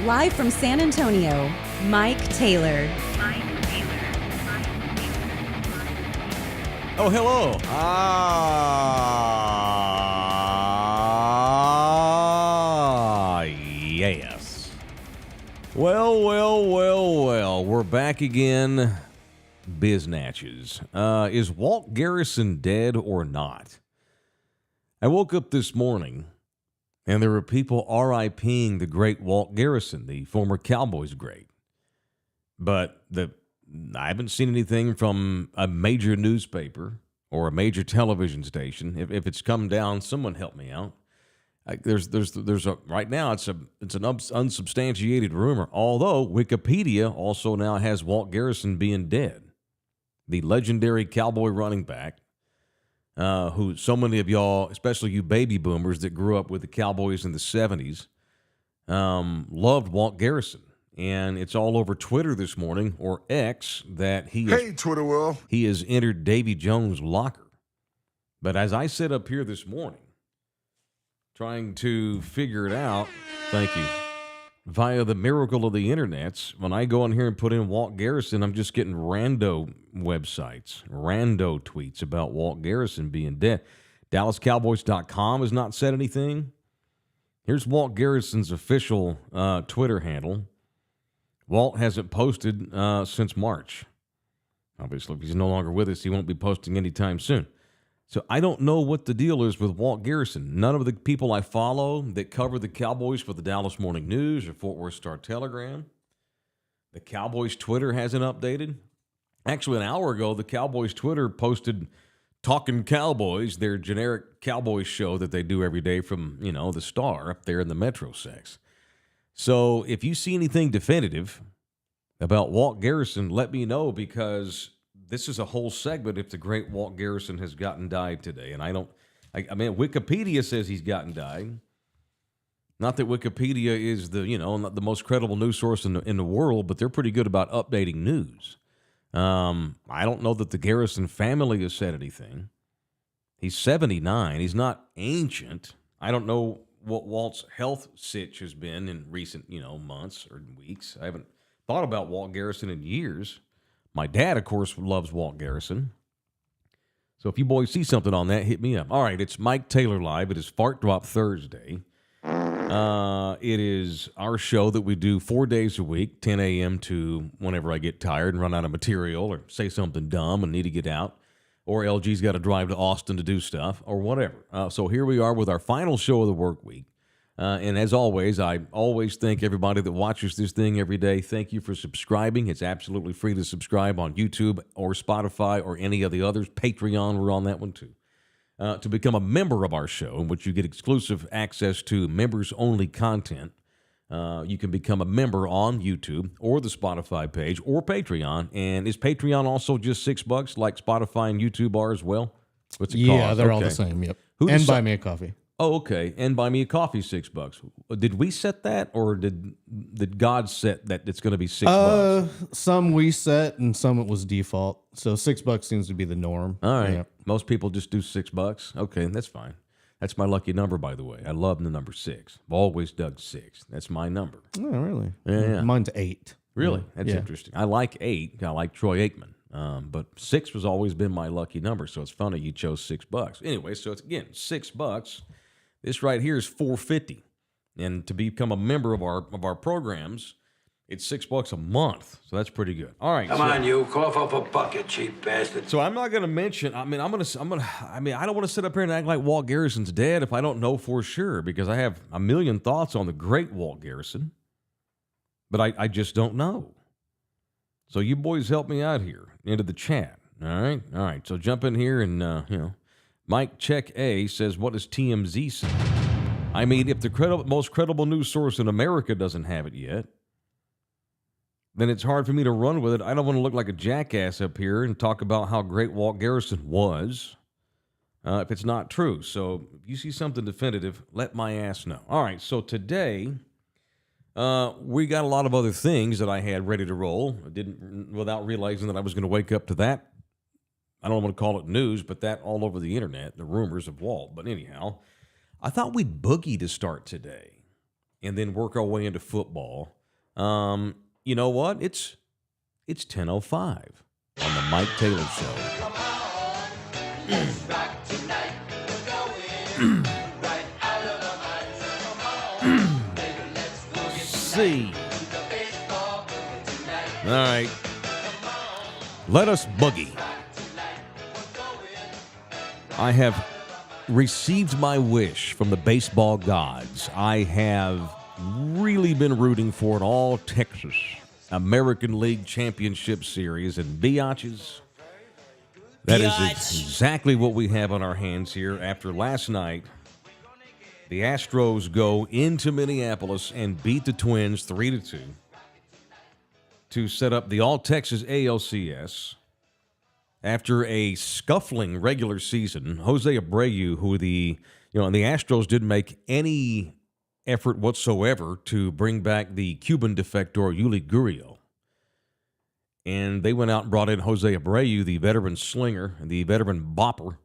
Live from San Antonio, Mike Taylor. Oh, hello. Yes. Well. We're back again. Biznatches. Is Walt Garrison dead or not? I woke up this morning, and there were people RIPing the great Walt Garrison, the former Cowboys great. But I haven't seen anything from a major newspaper or a major television station. If it's come down, someone help me out. Right now it's an unsubstantiated rumor. Although Wikipedia also now has Walt Garrison being dead, the legendary Cowboy running back, who so many of y'all, especially you baby boomers that grew up with the Cowboys in the 70s, loved Walt Garrison. And it's all over Twitter this morning, or X, that he has entered Davy Jones' locker. But as I sit up here this morning, trying to figure it out, thank you, via the miracle of the internets, when I go in here and put in Walt Garrison, I'm just getting rando websites, rando tweets about Walt Garrison being dead. DallasCowboys.com has not said anything. Here's Walt Garrison's official Twitter handle. Walt hasn't posted since March. Obviously, if he's no longer with us, he won't be posting anytime soon. So I don't know what the deal is with Walt Garrison. None of the people I follow that cover the Cowboys for the Dallas Morning News or Fort Worth Star-Telegram, the Cowboys Twitter hasn't updated. Actually, an hour ago, the Cowboys Twitter posted Talking Cowboys, their generic Cowboys show that they do every day from, the Star up there in the Metro Sex. So if you see anything definitive about Walt Garrison, let me know, because this is a whole segment if the great Walt Garrison has died today. And I mean, Wikipedia says he's died. Not that Wikipedia is not the most credible news source in the world, but they're pretty good about updating news. I don't know that the Garrison family has said anything. He's 79. He's not ancient. I don't know what Walt's health sitch has been in recent, months or weeks. I haven't thought about Walt Garrison in years. My dad, of course, loves Walt Garrison. So if you boys see something on that, hit me up. All right, it's Mike Taylor Live. It is Fart Drop Thursday. It is our show that we do 4 days a week, 10 a.m. to whenever I get tired and run out of material or say something dumb and need to get out. Or LG's got to drive to Austin to do stuff, or whatever. So here we are with our final show of the work week. And as always, I always thank everybody that watches this thing every day. Thank you for subscribing. It's absolutely free to subscribe on YouTube or Spotify or any of the others. Patreon, we're on that one too. To become a member of our show, in which you get exclusive access to members-only content, you can become a member on YouTube or the Spotify page or Patreon. And is Patreon also just $6 like Spotify and YouTube are as well? What's it cost? Yeah, they're all the same, yep. And buy me a coffee. Oh, okay. And buy me a coffee, $6. Did we set that, or did God set that it's going to be $6? Some we set, and some it was default. So $6 seems to be the norm. All right. Yeah. Most people just do $6. Okay, that's fine. That's my lucky number, by the way. I love the number 6. I've always dug 6. That's my number. Oh, really? Yeah. Mine's 8. Really? That's interesting. I like 8. I like Troy Aikman. But 6 has always been my lucky number, so it's funny you chose $6. Anyway, so it's, again, $6. This right here is $4.50, and to become a member of our programs, it's $6 a month. So that's pretty good. All right, come on, you cough up a bucket, cheap bastard. So I'm not going to mention. I don't want to sit up here and act like Walt Garrison's dead if I don't know for sure, because I have a million thoughts on the great Walt Garrison, but I just don't know. So you boys help me out here into the chat. All right. So jump in here and Mike Check A says, what does TMZ say? I mean, if the most credible news source in America doesn't have it yet, then it's hard for me to run with it. I don't want to look like a jackass up here and talk about how great Walt Garrison was if it's not true. So if you see something definitive, let my ass know. All right, so today we got a lot of other things that I had ready to roll. I didn't, without realizing that I was going to wake up to that. I don't want to call it news, but that all over the internet, the rumors of Walt. But anyhow, I thought we'd boogie to start today and then work our way into football. You know what? It's 10:05 on the Mike Taylor Show. See. All right. Let us boogie. I have received my wish from the baseball gods. I have really been rooting for an all-Texas American League Championship Series, and biatches, that is exactly what we have on our hands here after last night. The Astros go into Minneapolis and beat the Twins 3-2 to set up the All-Texas ALCS. After a scuffling regular season, Jose Abreu, who and the Astros didn't make any effort whatsoever to bring back the Cuban defector Yuli Gurriel. And they went out and brought in Jose Abreu, the veteran slinger, the veteran bopper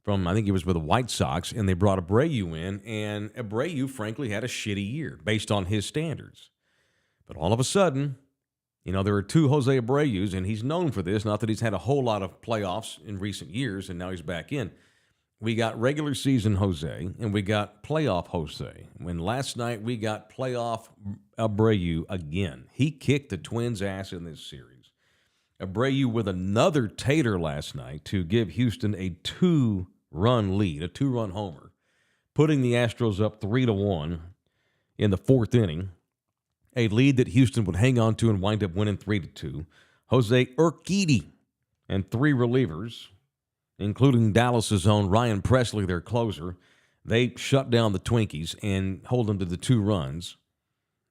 from, I think he was with the White Sox, and they brought Abreu in, and Abreu, frankly, had a shitty year based on his standards. But all of a sudden, there are two Jose Abreu's, and he's known for this, not that he's had a whole lot of playoffs in recent years, and now he's back in. We got regular season Jose, and we got playoff Jose. When last night we got playoff Abreu again. He kicked the Twins' ass in this series. Abreu with another tater last night to give Houston a 2-run lead, a 2-run homer, putting the Astros up 3-1 in the fourth inning, a lead that Houston would hang on to and wind up winning 3-2. Jose Urquidy and 3 relievers, including Dallas's own Ryan Presley, their closer. They shut down the Twinkies and hold them to the 2 runs,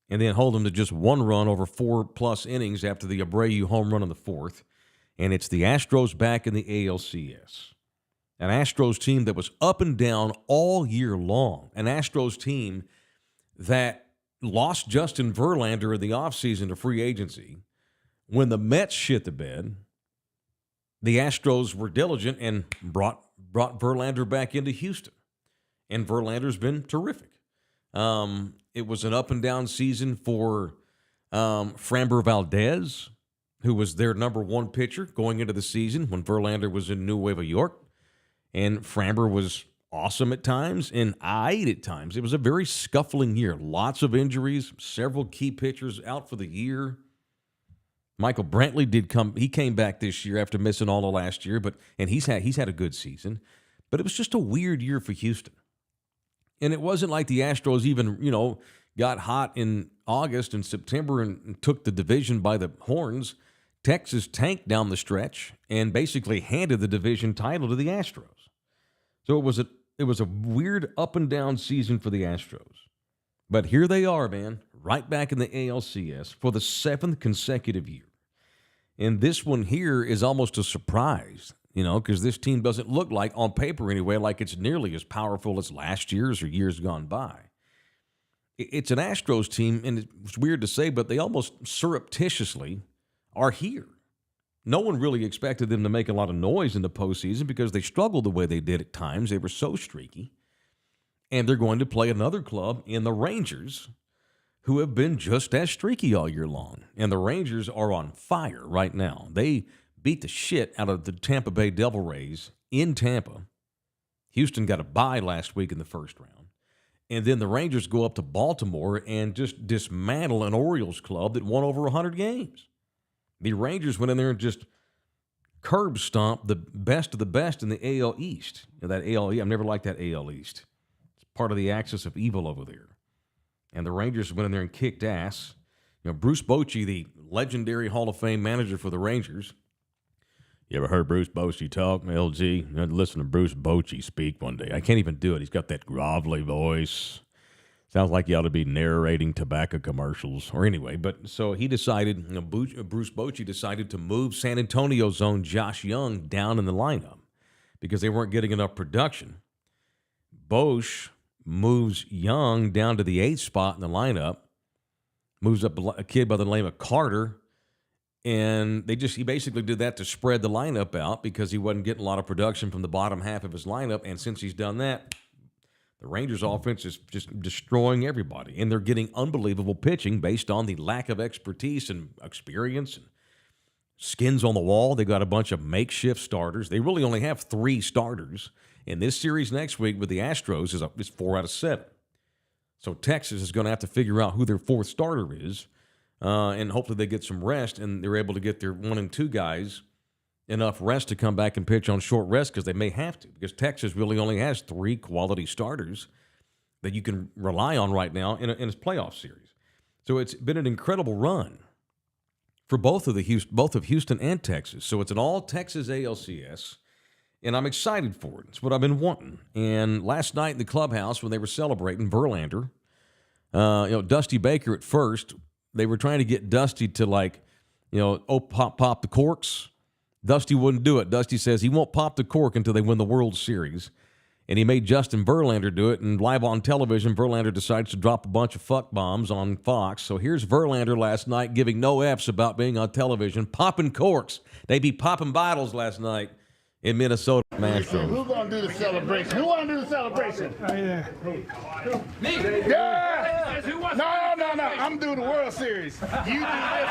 and then hold them to just 1 run over 4+ innings after the Abreu home run in the fourth. And it's the Astros back in the ALCS. An Astros team that was up and down all year long. An Astros team that lost Justin Verlander in the offseason to free agency. When the Mets shit the bed, the Astros were diligent and brought Verlander back into Houston. And Verlander's been terrific. It was an up-and-down season for Framber Valdez, who was their number 1 pitcher going into the season when Verlander was in Nueva York. And Framber was awesome at times and eyed at times. It was a very scuffling year. Lots of injuries, several key pitchers out for the year. Michael Brantley he came back this year after missing all of last year, and he's had a good season. But it was just a weird year for Houston. And it wasn't like the Astros even, got hot in August and September and took the division by the horns. Texas tanked down the stretch and basically handed the division title to the Astros. So it was a weird up and down season for the Astros. But here they are, man, right back in the ALCS for the 7th consecutive year. And this one here is almost a surprise, because this team doesn't look like, on paper anyway, like it's nearly as powerful as last year's or years gone by. It's an Astros team, and it's weird to say, but they almost surreptitiously are here. No one really expected them to make a lot of noise in the postseason because they struggled the way they did at times. They were so streaky. And they're going to play another club in the Rangers, who have been just as streaky all year long. And the Rangers are on fire right now. They beat the shit out of the Tampa Bay Devil Rays in Tampa. Houston got a bye last week in the first round. And then the Rangers go up to Baltimore and just dismantle an Orioles club that won over 100 games. The Rangers went in there and just curb stomped the best of the best in the AL East. That AL East, I've never liked that AL East. It's part of the axis of evil over there. And the Rangers went in there and kicked ass. Bruce Bochy, the legendary Hall of Fame manager for the Rangers. You ever heard Bruce Bochy talk, LG? You had to listen to Bruce Bochy speak one day. I can't even do it. He's got that grovelly voice. Sounds like he ought to be narrating tobacco commercials. Or anyway, but so he decided, Bruce Bochy decided to move San Antonio's own Josh Young down in the lineup because they weren't getting enough production. Bosch moves Young down to the 8th spot in the lineup, moves up a kid by the name of Carter, and he basically did that to spread the lineup out because he wasn't getting a lot of production from the bottom half of his lineup, and since he's done that, The Rangers offense is just destroying everybody, and they're getting unbelievable pitching based on the lack of expertise and experience and skins on the wall. They got a bunch of makeshift starters. They really only have 3 starters. In this series next week with the Astros is 4 out of 7. So Texas is going to have to figure out who their 4th starter is, and hopefully they get some rest, and they're able to get their 1 and 2 guys enough rest to come back and pitch on short rest, because they may have to, because Texas really only has 3 quality starters that you can rely on right now in its playoff series. So it's been an incredible run for both of Houston and Texas. So it's an all-Texas ALCS, and I'm excited for it. It's what I've been wanting. And last night in the clubhouse when they were celebrating Verlander, Dusty Baker at first, they were trying to get Dusty to pop the corks. Dusty wouldn't do it. Dusty says he won't pop the cork until they win the World Series. And he made Justin Verlander do it. And live on television, Verlander decides to drop a bunch of fuck bombs on Fox. So here's Verlander last night giving no Fs about being on television, popping corks. They be popping bottles last night in Minnesota. Astros. Who's going to do the celebration? Who want to do the celebration? Me. Yeah. No. I'm doing the World Series. You do this.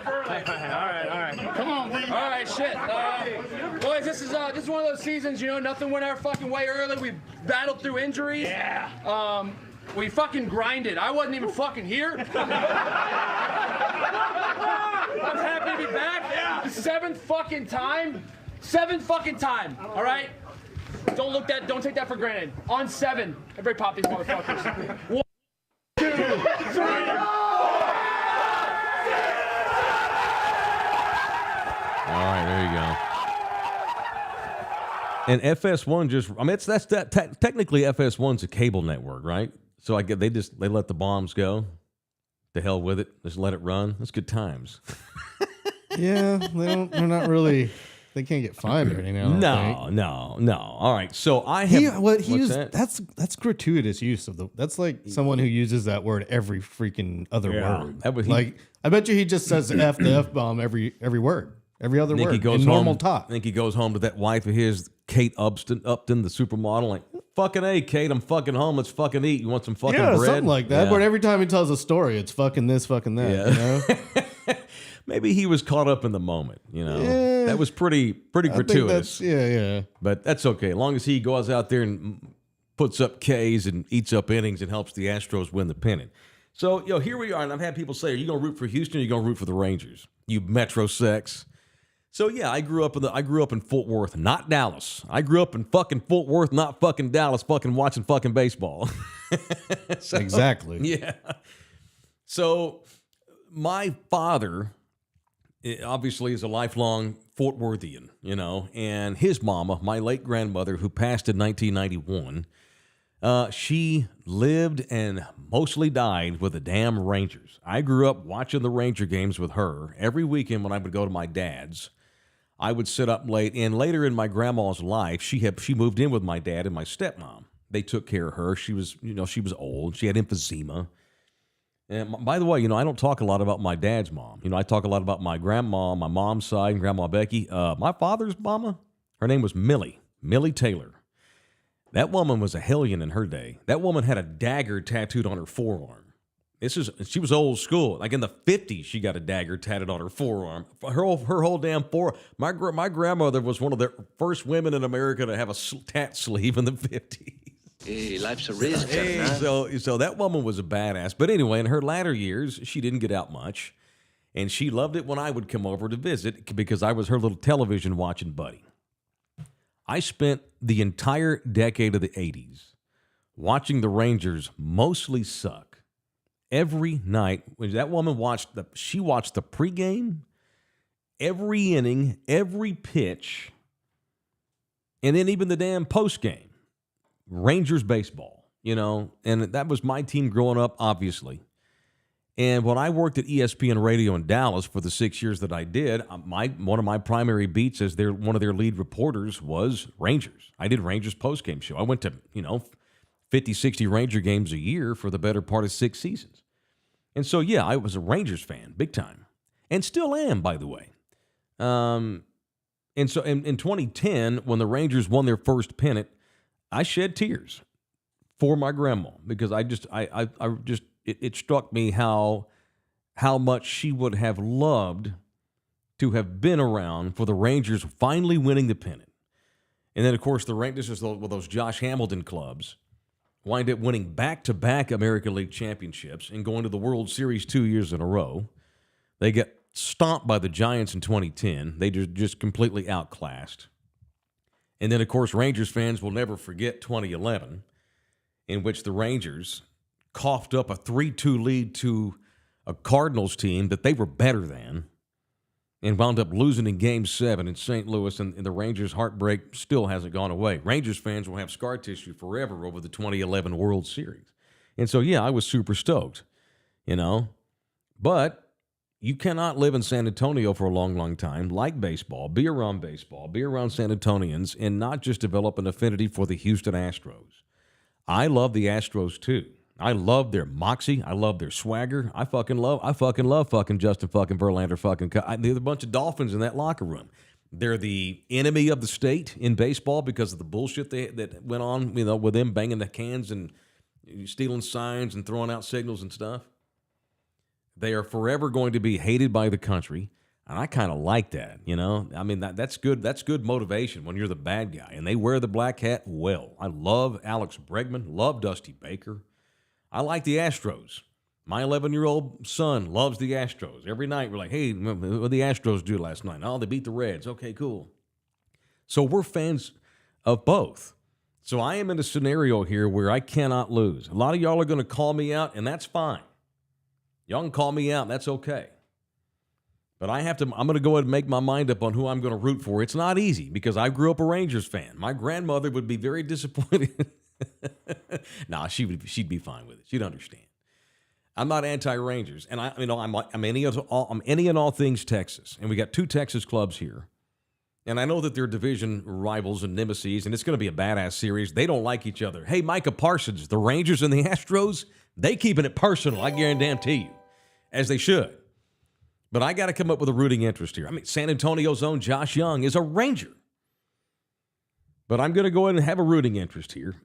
All right. Come on, B. All right, shit. Boys, this is one of those seasons, nothing went our fucking way early. We battled through injuries. Yeah. We fucking grinded. I wasn't even fucking here. I'm happy to be back. Yeah. The 7th fucking time. 7th fucking time. All right? Don't take that for granted. On 7. Everybody pop these motherfuckers. 1, 2, 3. All right, there you go. And FS1 technically FS1's a cable network, right? So they let the bombs go. The hell with it. Just let it run. That's good times. Yeah, they're not really. They can't get fined or anything. No. All right. So I have. That's gratuitous use of that's like someone who uses that word every freaking other word. I bet you he just says the F-bomb every word. Every other word in normal talk. I think he goes home to that wife of his, Kate Upton, the supermodel, like, fucking A, Kate, I'm fucking home. Let's fucking eat. You want some fucking bread? Something like that. Yeah. But every time he tells a story, it's fucking this, fucking that. Yeah. Maybe he was caught up in the moment. Yeah. That was pretty gratuitous. Yeah. But that's okay. As long as he goes out there and puts up Ks and eats up innings and helps the Astros win the pennant. So, here we are, and I've had people say, are you going to root for Houston or are you going to root for the Rangers? You Metro sex. So yeah, I grew up in Fort Worth, not Dallas. I grew up in fucking Fort Worth, not fucking Dallas, fucking watching fucking baseball. Exactly. Yeah. So my father obviously is a lifelong Fort Worthian, and his mama, my late grandmother, who passed in 1991, she lived and mostly died with the damn Rangers. I grew up watching the Ranger games with her every weekend when I would go to my dad's. I would sit up late, and later in my grandma's life, she moved in with my dad and my stepmom. They took care of her. She was old. She had emphysema. And by the way, I don't talk a lot about my dad's mom. I talk a lot about my grandma, my mom's side, and Grandma Becky. My father's mama, her name was Millie Taylor. That woman was a hellion in her day. That woman had a dagger tattooed on her forearm. She was old school. Like in the 50s, she got a dagger tattooed on her forearm. Her whole damn forearm. My grandmother was one of the first women in America to have a tat sleeve in the 50s. Hey, life's a risk. Hey, so that woman was a badass. But anyway, in her latter years, she didn't get out much. And she loved it when I would come over to visit because I was her little television watching buddy. I spent the entire decade of the 80s watching the Rangers mostly suck. Every night, when that woman watched the pregame, every inning, every pitch, and then even the damn postgame. Rangers baseball, and that was my team growing up, obviously. And when I worked at ESPN Radio in Dallas for the 6 years that I did, one of my primary beats as one of their lead reporters was Rangers. I did Rangers postgame show. I went to, 50, 60 Ranger games a year for the better part of 6 seasons. And so, yeah, I was a Rangers fan, big time. And still am, by the way. And so in 2010, when the Rangers won their first pennant, I shed tears for my grandma because it struck me how much she would have loved to have been around for the Rangers finally winning the pennant. And then, of course, the Rangers, with those Josh Hamilton clubs, wind up winning back-to-back American League championships and going to the World Series 2 years in a row. They get stomped by the Giants in 2010. They just completely outclassed. And then, of course, Rangers fans will never forget 2011, in which the Rangers coughed up a 3-2 lead to a Cardinals team that they were better than and wound up losing in Game 7 in St. Louis, and the Rangers' heartbreak still hasn't gone away. Rangers fans will have scar tissue forever over the 2011 World Series. And so, yeah, I was super stoked, But you cannot live in San Antonio for a long, long time, like baseball, be around San Antonians, and not just develop an affinity for the Houston Astros. I love the Astros, too. I love their moxie. I love their swagger. I fucking love Justin fucking Verlander there's a bunch of dolphins in that locker room. They're the enemy of the state in baseball because of the bullshit that went on, with them banging the cans and stealing signs and throwing out signals and stuff. They are forever going to be hated by the country, and I kind of like that, I mean, that's good. That's good motivation when you're the bad guy, and they wear the black hat well. I love Alex Bregman, love Dusty Baker. I like the Astros. My 11-year-old son loves the Astros. Every night we're like, hey, what did the Astros do last night? Oh, they beat the Reds. Okay, cool. So we're fans of both. So I am in a scenario here where I cannot lose. A lot of y'all are going to call me out, and that's fine. Y'all can call me out. That's okay. But I'm going to go ahead and make my mind up on who I'm going to root for. It's not easy because I grew up a Rangers fan. My grandmother would be very disappointed. Nah, she'd be fine with it. She'd understand. I'm not anti-Rangers, and I'm any and all things Texas, and we got 2 Texas clubs here, and I know that they're division rivals and nemesis, and it's going to be a badass series. They don't like each other. Hey, Micah Parsons, the Rangers and the Astros, they keeping it personal. I guarantee you, as they should. But I got to come up with a rooting interest here. I mean, San Antonio's own Josh Young is a Ranger. But I'm going to go ahead and have a rooting interest here.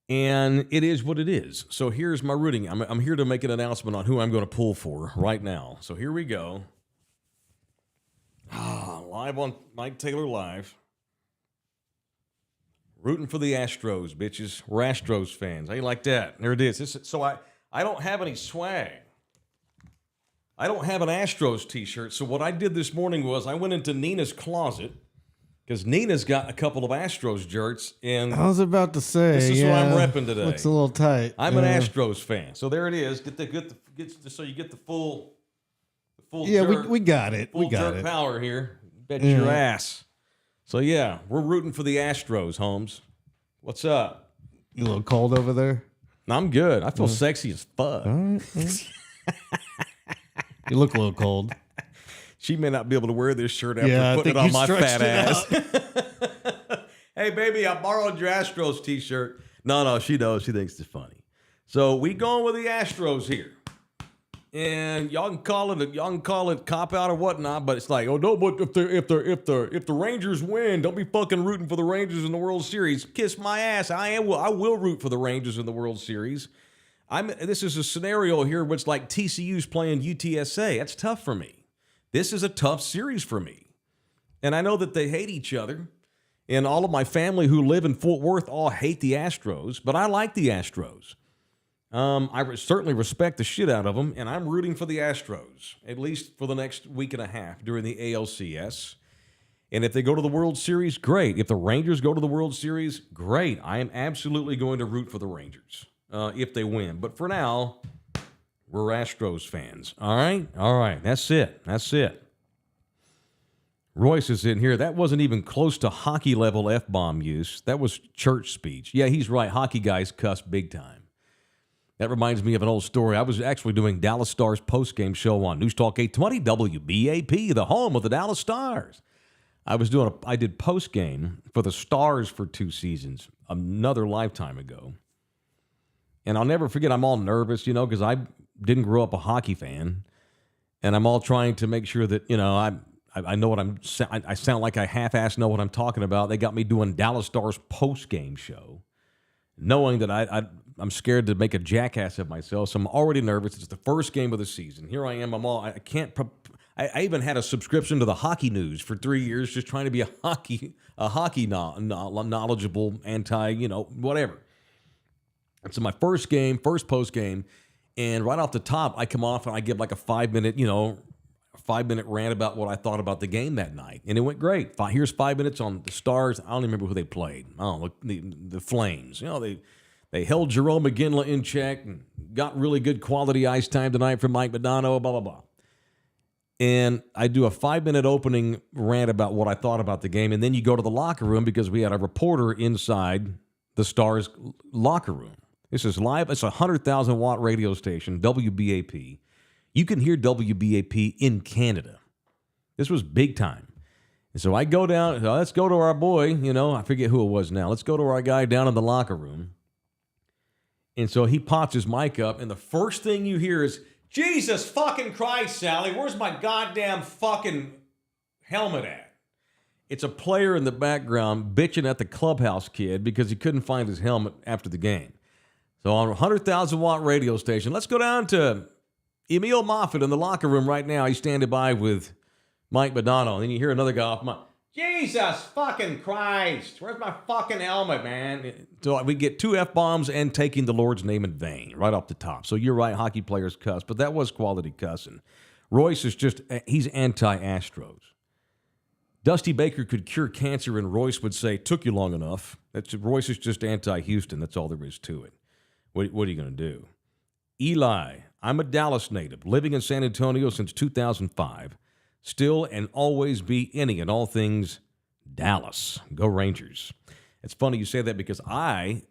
And it is what it is. So here's my rooting. I'm here to make an announcement on who I'm going to pull for right now. So here we go. Live on Mike Taylor Live. Rooting for the Astros, bitches. We're Astros fans. How you like that? There it is. So I don't have any swag. I don't have an Astros t-shirt. So what I did this morning was I went into Nina's closet because Nina's got a couple of Astros jerks. And I was about to say, this is what I'm repping today. Looks a little tight. I'm an Astros fan. So there it is. So you get the full yeah, jerk, we got it. Full we got jerk it. power here. Bet your ass. So yeah, we're rooting for the Astros, Holmes. What's up? You a little cold over there? I'm good. I feel sexy as fuck. All right. You look a little cold. She may not be able to wear this shirt after putting it on my fat ass. Hey, baby, I borrowed your Astros t-shirt. No, she knows. She thinks it's funny. So we going with the Astros here. And y'all can call it cop out or whatnot, but it's like, oh no, but if the Rangers win, don't be fucking rooting for the Rangers in the World Series. Kiss my ass. I will root for the Rangers in the World Series. This is a scenario here where it's like TCU's playing UTSA. That's tough for me. This is a tough series for me. And I know that they hate each other. And all of my family who live in Fort Worth all hate the Astros, but I like the Astros. I certainly respect the shit out of them, and I'm rooting for the Astros, at least for the next week and a half during the ALCS. And if they go to the World Series, great. If the Rangers go to the World Series, great. I am absolutely going to root for the Rangers if they win. But for now, we're Astros fans. All right. That's it. Royce is in here. That wasn't even close to hockey level F-bomb use. That was church speech. Yeah, he's right. Hockey guys cuss big time. That reminds me of an old story. I was actually doing Dallas Stars postgame show on News Talk 820 WBAP, the home of the Dallas Stars. I did postgame for the Stars for 2 seasons, another lifetime ago. And I'll never forget, I'm all nervous, because I didn't grow up a hockey fan. And I'm all trying to make sure that, I know what I sound like I half-assed know what I'm talking about. They got me doing Dallas Stars post-game show, knowing that I'm scared to make a jackass of myself, so I'm already nervous. It's the first game of the season. Here I am. I can't. I even had a subscription to the Hockey News for 3 years, just trying to be a hockey knowledgeable whatever. And so my first post game, and right off the top, I come off and I give like a 5-minute rant about what I thought about the game that night, and it went great. Here's 5 minutes on the Stars. I don't even remember who they played. I don't know, the Flames. They held Jerome McGinley in check and got really good quality ice time tonight from Mike Modano, blah, blah, blah. And I do a 5-minute opening rant about what I thought about the game, and then you go to the locker room because we had a reporter inside the Stars locker room. This is live. It's a 100,000-watt radio station, WBAP. You can hear WBAP in Canada. This was big time. And so I go down, let's go to our boy, I forget who it was now. Let's go to our guy down in the locker room. And so he pops his mic up, and the first thing you hear is, Jesus fucking Christ, Sally, where's my goddamn fucking helmet at? It's a player in the background bitching at the clubhouse kid because he couldn't find his helmet after the game. So on a 100,000-watt radio station, let's go down to Emil Moffitt in the locker room right now. He's standing by with Mike Modano. And then you hear another guy off mic. Jesus fucking Christ. Where's my fucking helmet, man? So we get 2 F-bombs and taking the Lord's name in vain right off the top. So you're right, hockey players cuss, but that was quality cussing. Royce is he's anti-Astros. Dusty Baker could cure cancer, and Royce would say, took you long enough. Royce is just anti-Houston. That's all there is to it. What are you going to do? Eli, I'm a Dallas native, living in San Antonio since 2005. Still and always be any and all things Dallas. Go Rangers. It's funny you say that because I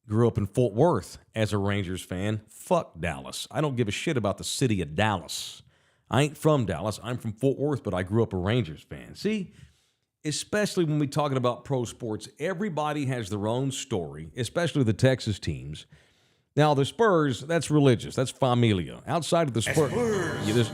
grew up in Fort Worth as a Rangers fan. Fuck Dallas. I don't give a shit about the city of Dallas. I ain't from Dallas. I'm from Fort Worth, but I grew up a Rangers fan. See, especially when we're talking about pro sports, everybody has their own story, especially the Texas teams. Now, the Spurs, that's religious. That's familia. Outside of the Spurs,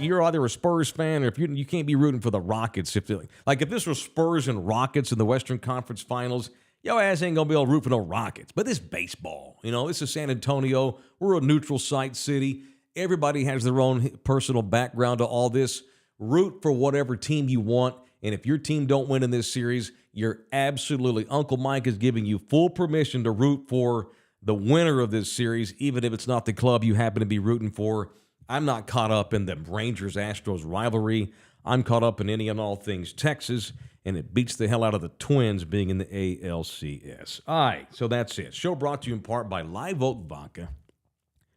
you're either a Spurs fan or if you can't be rooting for the Rockets. If this was Spurs and Rockets in the Western Conference Finals, your ass ain't going to be able to root for no Rockets. But this baseball, this is San Antonio. We're a neutral site city. Everybody has their own personal background to all this. Root for whatever team you want. And if your team don't win in this series, you're absolutely, Uncle Mike is giving you full permission to root for the winner of this series, even if it's not the club you happen to be rooting for. I'm not caught up in the Rangers-Astros rivalry. I'm caught up in any and all things Texas, and it beats the hell out of the Twins being in the ALCS. All right, so that's it. Show brought to you in part by Live Oak Vodka.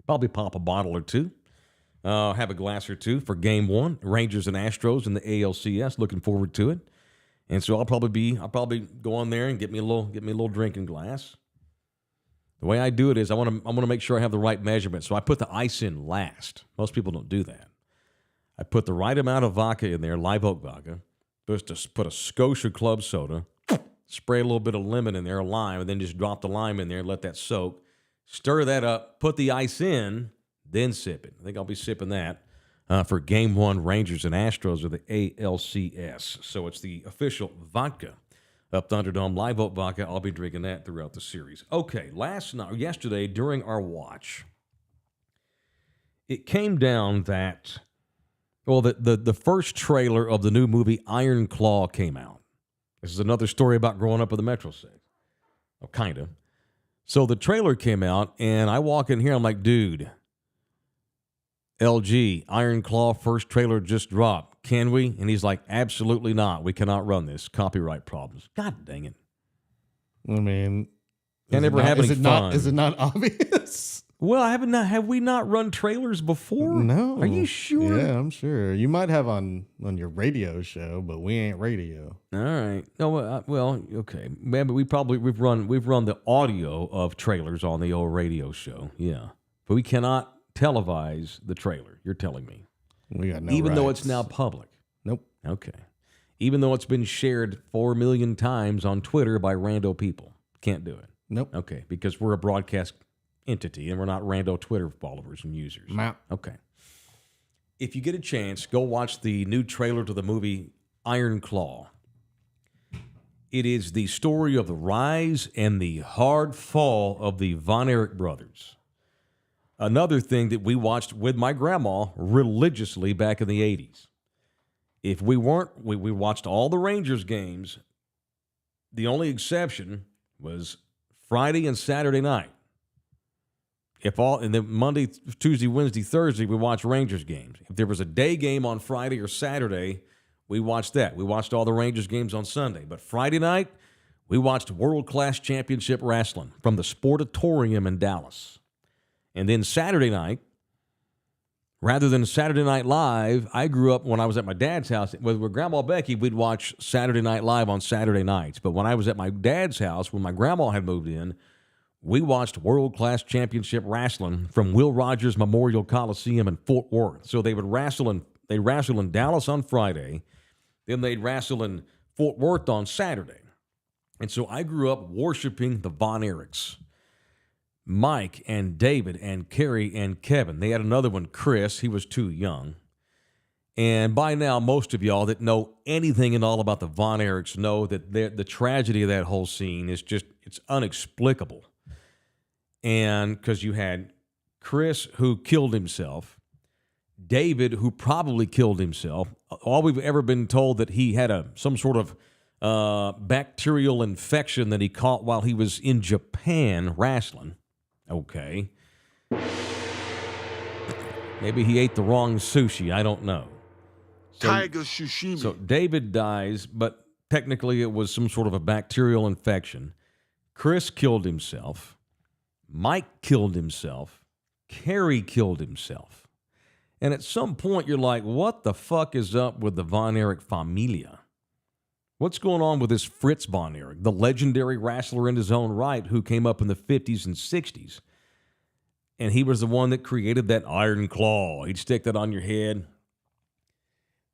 Probably pop a bottle or two. Have a glass or two for Game 1, Rangers and Astros in the ALCS. Looking forward to it. And so I'll probably go on there and get me a little drinking glass. The way I do it is I want to make sure I have the right measurement. So I put the ice in last. Most people don't do that. I put the right amount of vodka in there, Live Oak vodka. Just put a Scotia Club soda, spray a little bit of lemon in there, a lime, and then just drop the lime in there and let that soak. Stir that up, put the ice in, then sip it. I think I'll be sipping that for Game 1, Rangers and Astros of the ALCS. So it's the official vodka of Thunderdome, Live Oak vodka. I'll be drinking that throughout the series. Okay, yesterday during our watch, it came down that, the first trailer of the new movie Iron Claw came out. This is another story about growing up with the Metro Six. Oh, kind of. So the trailer came out, and I walk in here, I'm like, dude, LG, Iron Claw first trailer just dropped. Can we? And he's like, absolutely not. We cannot run this. Copyright problems. God dang it. I mean, can't ever have any fun. Is it not obvious? Well, have we not run trailers before? No. Are you sure? Yeah, I'm sure. You might have on your radio show, but we ain't radio. All right. No, well, okay. Maybe we've run the audio of trailers on the old radio show. Yeah. But we cannot televise the trailer. You're telling me. We got no Even though rights. it's now public. Nope. Okay. Even though it's been shared 4 million times on Twitter by rando people. Can't do it. Nope. Okay. Because we're a broadcast entity and we're not rando Twitter followers and users. Map. Okay. If you get a chance, go watch the new trailer to the movie Iron Claw. It is the story of the rise and the hard fall of the Von Erich brothers. Another thing that we watched with my grandma religiously back in the 80s. If we weren't, we watched all the Rangers games. The only exception was Friday and Saturday night. And then Monday, Tuesday, Wednesday, Thursday, we watched Rangers games. If there was a day game on Friday or Saturday, we watched that. We watched all the Rangers games on Sunday. But Friday night, we watched world-class championship wrestling from the Sportatorium in Dallas. And then Saturday night, rather than Saturday Night Live, I grew up when I was at my dad's house. With Grandma Becky, we'd watch Saturday Night Live on Saturday nights. But when I was at my dad's house, when my grandma had moved in, we watched world-class championship wrestling from Will Rogers Memorial Coliseum in Fort Worth. So they would wrestle in Dallas on Friday, then they'd wrestle in Fort Worth on Saturday. And so I grew up worshiping the Von Erichs. Mike and David and Kerry and Kevin. They had another one, Chris. He was too young. And by now, most of y'all that know anything at all about the Von Erichs know that the tragedy of that whole scene is just, it's inexplicable. And because you had Chris, who killed himself, David, who probably killed himself. All we've ever been told that he had some sort of bacterial infection that he caught while he was in Japan wrestling. Okay. Maybe he ate the wrong sushi. I don't know. Tiger Shushimi. So David dies, but technically it was some sort of a bacterial infection. Chris killed himself. Mike killed himself. Kerry killed himself. And at some point, you're like, what the fuck is up with the Von Erich familia? What's going on with this Fritz Von Erich, the legendary wrestler in his own right who came up in the 50s and 60s? And he was the one that created that Iron Claw. He'd stick that on your head.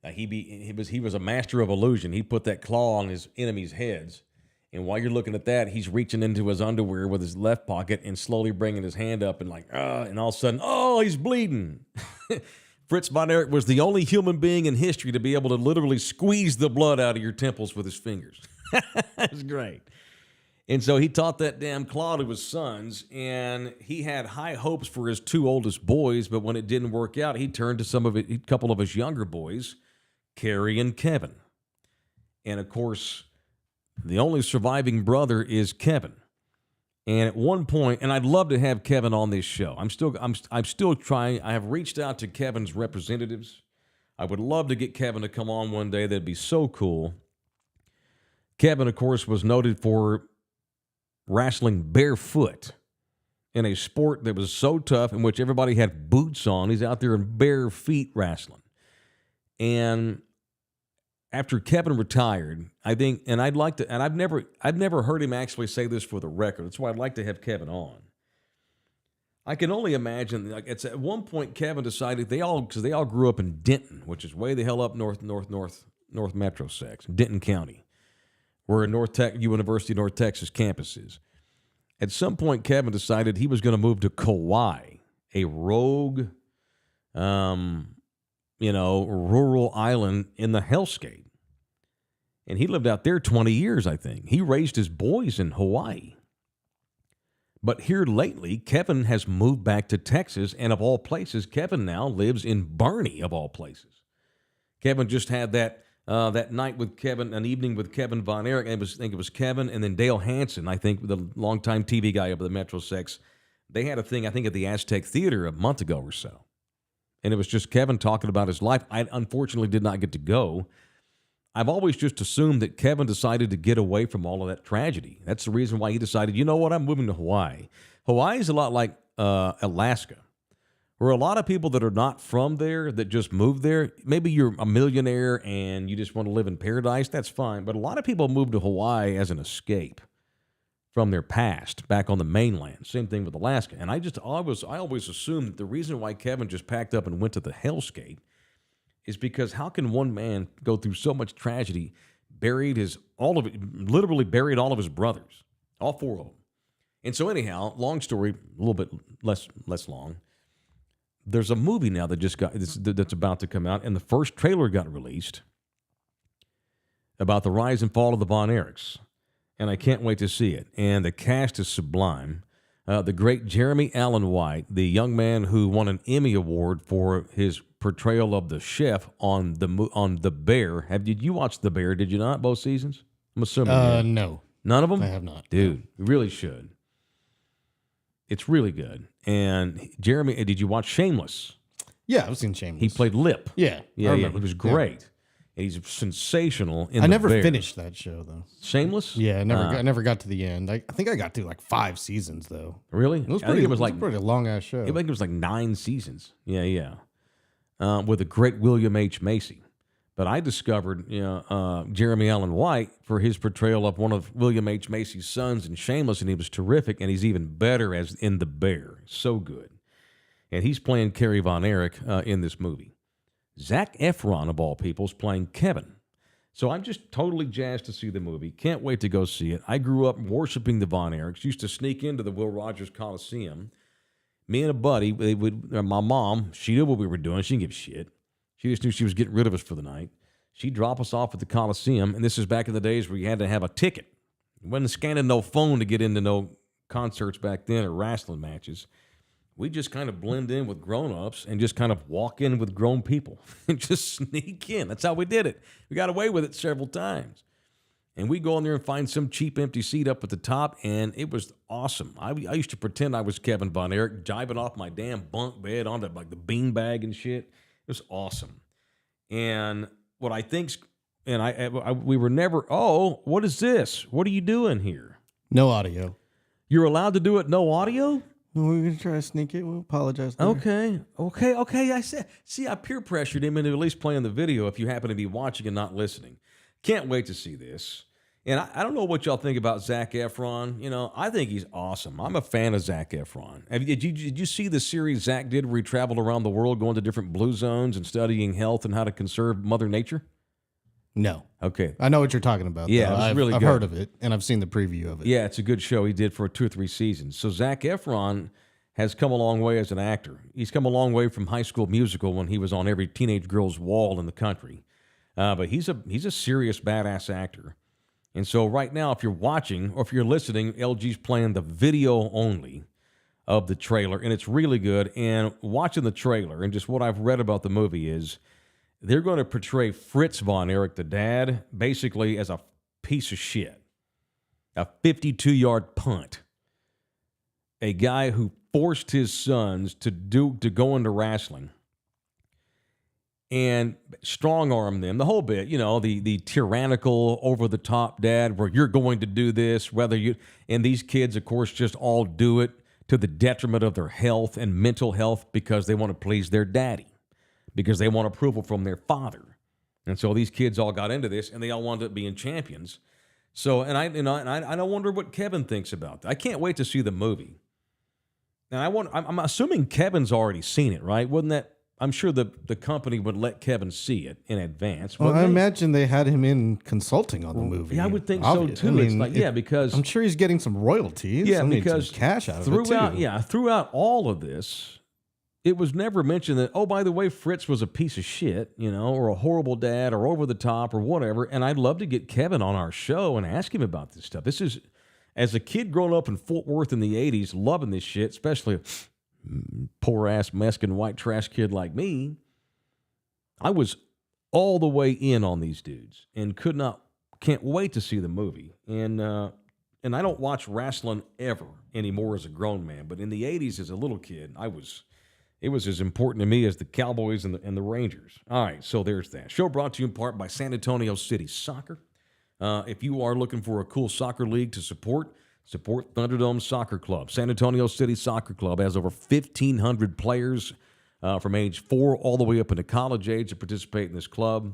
He was a master of illusion. He put that claw on his enemies' heads. And while you're looking at that, he's reaching into his underwear with his left pocket and slowly bringing his hand up and and all of a sudden, he's bleeding. Fritz Von Erich was the only human being in history to be able to literally squeeze the blood out of your temples with his fingers. That's great. And so he taught that damn claw to his sons, and he had high hopes for his two oldest boys, but when it didn't work out, he turned to a couple of his younger boys, Kerry and Kevin. And of course, the only surviving brother is Kevin. And at one point, and I'd love to have Kevin on this show. I'm still trying. I have reached out to Kevin's representatives. I would love to get Kevin to come on one day. That'd be so cool. Kevin, of course, was noted for wrestling barefoot in a sport that was so tough in which everybody had boots on. He's out there in bare feet wrestling. And after Kevin retired, I think, and I'd like to, and I've never heard him actually say this for the record. That's why I'd like to have Kevin on. I can only imagine, it's at one point Kevin decided because they all grew up in Denton, which is way the hell up north Metro Sex, Denton County, where University of North Texas campus is. At some point, Kevin decided he was going to move to Kauai, a rogue, rural island in the hellscape. And he lived out there 20 years, I think. He raised his boys in Hawaii. But here lately, Kevin has moved back to Texas, and of all places, Kevin now lives in Barney, of all places. Kevin just had that night with Kevin, an evening with Kevin Von Erich. I think it was Kevin and then Dale Hansen, I think, the longtime TV guy up at the Metro Sex. They had a thing, I think, at the Aztec Theater a month ago or so. And it was just Kevin talking about his life. I unfortunately did not get to go. I've always just assumed that Kevin decided to get away from all of that tragedy. That's the reason why he decided, you know what, I'm moving to Hawaii. Hawaii is a lot like Alaska, where a lot of people that are not from there that just moved there, maybe you're a millionaire and you just want to live in paradise, that's fine. But a lot of people move to Hawaii as an escape from their past back on the mainland. Same thing with Alaska. And I always assumed that the reason why Kevin just packed up and went to the hellscape is because how can one man go through so much tragedy, literally buried all of his brothers, all four of them. And so anyhow, long story, a little bit less long. There's a movie now that's about to come out, and the first trailer got released. about the rise and fall of the Von Erichs, and I can't wait to see it. And the cast is sublime. The great Jeremy Allen White, the young man who won an Emmy Award for his portrayal of the chef on the Bear. Did you watch The Bear? Did you not? Both seasons? I'm assuming. No. None of them? I have not. Dude, you really should. It's really good. And Jeremy, did you watch Shameless? Yeah, I've seen Shameless. He played Lip. Yeah. Yeah. It was great. Yeah. And he's sensational in I The never Bear. finished that show, though. Shameless? Yeah, I never got to the end. I think I got to like 5 seasons, though. Really? It was I think it was a pretty long-ass show. I think it was like 9 seasons. Yeah. With the great William H. Macy. But I discovered Jeremy Allen White for his portrayal of one of William H. Macy's sons in Shameless, and he was terrific, and he's even better as in The Bear. So good. And he's playing Kerry Von Erich in this movie. Zac Efron, of all people, is playing Kevin. So I'm just totally jazzed to see the movie. Can't wait to go see it. I grew up worshiping the Von Erichs. Used to sneak into the Will Rogers Coliseum. Me and a buddy, my mom, she knew what we were doing. She didn't give a shit. She just knew she was getting rid of us for the night. She'd drop us off at the Coliseum, and this is back in the days where you had to have a ticket. You wasn't scanning no phone to get into no concerts back then or wrestling matches. We just kind of blend in with grown-ups and just kind of walk in with grown people and just sneak in. That's how we did it. We got away with it several times. And we go in there and find some cheap empty seat up at the top, and it was awesome. I used to pretend I was Kevin Von Erich, jiving off my damn bunk bed onto like the beanbag and shit. It was awesome. And what I think's, and we were never, what is this? What are you doing here? No audio. You're allowed to do it no audio? Well, we're going to try to sneak it. We'll apologize later. Okay. I peer pressured him into at least playing the video if you happen to be watching and not listening. Can't wait to see this. And I don't know what y'all think about Zac Efron. You know, I think he's awesome. I'm a fan of Zac Efron. Did you see the series Zac did where he traveled around the world going to different blue zones and studying health and how to conserve Mother Nature? No. Okay. I know what you're talking about. Yeah, it was really I've good. heard of it, and I've seen the preview of it. Yeah, it's a good show he did for 2 or 3 seasons. So Zac Efron has come a long way as an actor. He's come a long way from High School Musical when he was on every teenage girl's wall in the country. But he's a serious badass actor. And so right now, if you're watching or if you're listening, LG's playing the video only of the trailer, and it's really good. And watching the trailer and just what I've read about the movie is they're going to portray Fritz Von Erich, the dad, basically as a piece of shit, a 52-yard punt, a guy who forced his sons to go into wrestling and strong-arm them, the whole bit, the tyrannical, over-the-top dad where you're going to do this, and these kids, of course, just all do it to the detriment of their health and mental health because they want to please their daddy, because they want approval from their father. And so these kids all got into this, and they all wound up being champions. So, and I wonder what Kevin thinks about that. I can't wait to see the movie. And I'm assuming Kevin's already seen it, right? Wouldn't that? I'm sure the company would let Kevin see it in advance. Well, I imagine they had him in consulting on the movie. Yeah, I would think so too. I mean, because I'm sure he's getting some royalties. Yeah, because some cash out of it too. Throughout all of this, it was never mentioned that, oh, by the way, Fritz was a piece of shit, or a horrible dad, or over the top, or whatever. And I'd love to get Kevin on our show and ask him about this stuff. This is, as a kid growing up in Fort Worth in the '80s, loving this shit, especially poor-ass Mexican white trash kid like me, I was all the way in on these dudes and can't wait to see the movie. And I don't watch wrestling ever anymore as a grown man, but in the 80s as a little kid, it was as important to me as the Cowboys and the Rangers. All right, so there's that. Show brought to you in part by San Antonio City Soccer. If you are looking for a cool soccer league to support Thunderdome Soccer Club. San Antonio City Soccer Club has over 1,500 players from age 4 all the way up into college age that participate in this club.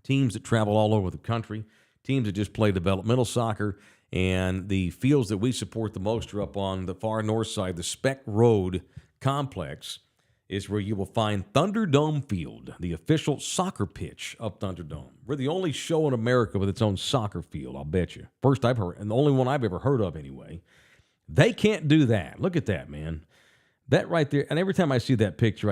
Teams that travel all over the country. Teams that just play developmental soccer. And the fields that we support the most are up on the far north side. The Speck Road Complex is where you will find Thunderdome Field, the official soccer pitch of Thunderdome. We're the only show in America with its own soccer field, I'll bet you. First I've heard, and the only one I've ever heard of anyway. They can't do that. Look at that, man. That right there, and every time I see that picture,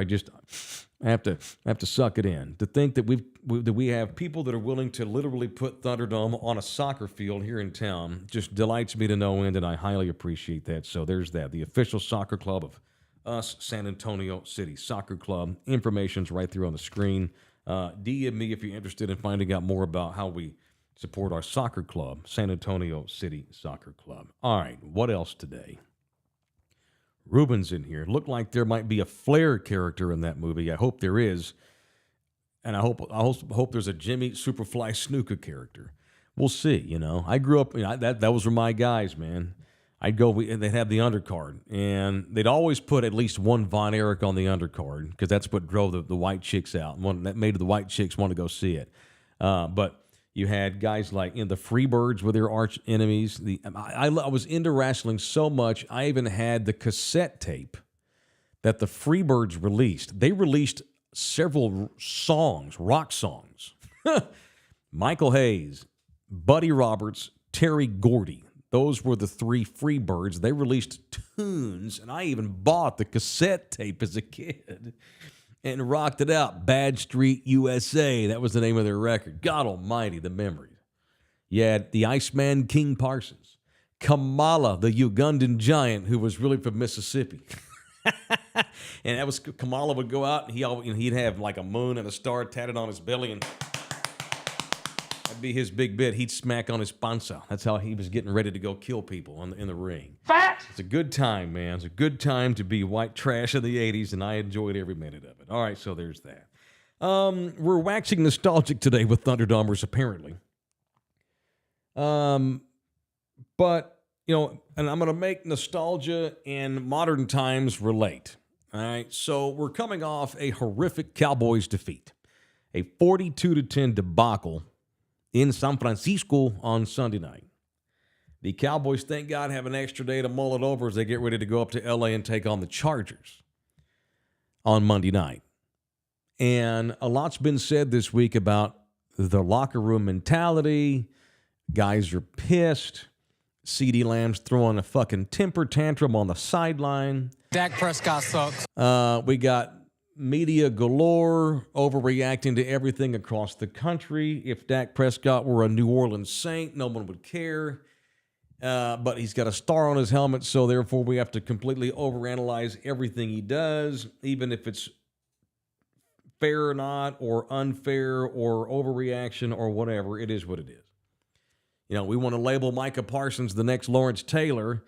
I have to suck it in. To think that we have people that are willing to literally put Thunderdome on a soccer field here in town just delights me to no end, and I highly appreciate that. So there's that. The official soccer club of us, San Antonio City Soccer Club. Information's right there on the screen. DM me if you're interested in finding out more about how we support our soccer club, San Antonio City Soccer Club. All right, what else today? Ruben's in here. Looked like there might be a Flair character in that movie. I hope there is. And I hope there's a Jimmy Superfly Snuka character. We'll see, you know. I grew up, that was my guys, man. I'd go, they'd have the undercard, and they'd always put at least one Von Erich on the undercard because that's what drove the white chicks out. That made the white chicks want to go see it. But you had guys like the Freebirds were their arch enemies. I was into wrestling so much, I even had the cassette tape that the Freebirds released. They released several songs, rock songs. Michael Hayes, Buddy Roberts, Terry Gordy. Those were the three Freebirds. They released tunes, and I even bought the cassette tape as a kid and rocked it out. Bad Street USA. That was the name of their record. God almighty, the memories. You had the Iceman King Parsons. Kamala, the Ugandan giant who was really from Mississippi. And that was Kamala would go out, and he'd have like a moon and a star tatted on his belly, and that'd be his big bit. He'd smack on his panza. That's how he was getting ready to go kill people in the ring. Fat! It's a good time, man. It's a good time to be white trash of the 80s, and I enjoyed every minute of it. All right, so there's that. We're waxing nostalgic today with Thunderdomers, apparently. But, and I'm going to make nostalgia and modern times relate. All right, so we're coming off a horrific Cowboys defeat. A 42-10 debacle in San Francisco on Sunday night. The Cowboys, thank God, have an extra day to mull it over as they get ready to go up to L.A. and take on the Chargers on Monday night. And a lot's been said this week about the locker room mentality. Guys are pissed. CeeDee Lamb's throwing a fucking temper tantrum on the sideline. Dak Prescott sucks. We got media galore overreacting to everything across the country. If Dak Prescott were a New Orleans Saint, no one would care. But he's got a star on his helmet, so therefore we have to completely overanalyze everything he does, even if it's fair or not, or unfair, or overreaction, or whatever. It is what it is. We want to label Micah Parsons the next Lawrence Taylor.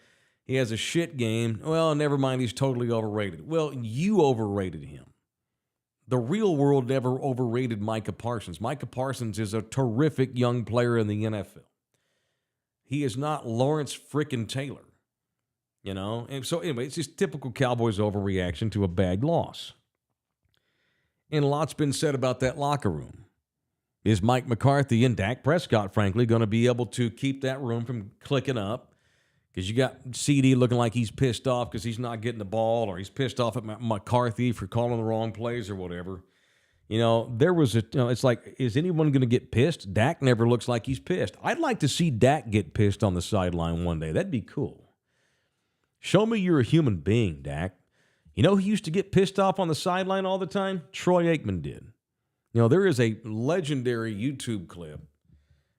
He has a shit game. Well, never mind, he's totally overrated. Well, you overrated him. The real world never overrated Micah Parsons. Micah Parsons is a terrific young player in the NFL. He is not Lawrence frickin' Taylor, And so anyway, it's just typical Cowboys overreaction to a bad loss. And a lot's been said about that locker room. Is Mike McCarthy and Dak Prescott, frankly, going to be able to keep that room from clicking up? Because you got CD looking like he's pissed off because he's not getting the ball, or he's pissed off at McCarthy for calling the wrong plays or whatever. There was it's like, is anyone going to get pissed? Dak never looks like he's pissed. I'd like to see Dak get pissed on the sideline one day. That'd be cool. Show me you're a human being, Dak. Who used to get pissed off on the sideline all the time? Troy Aikman did. There is a legendary YouTube clip.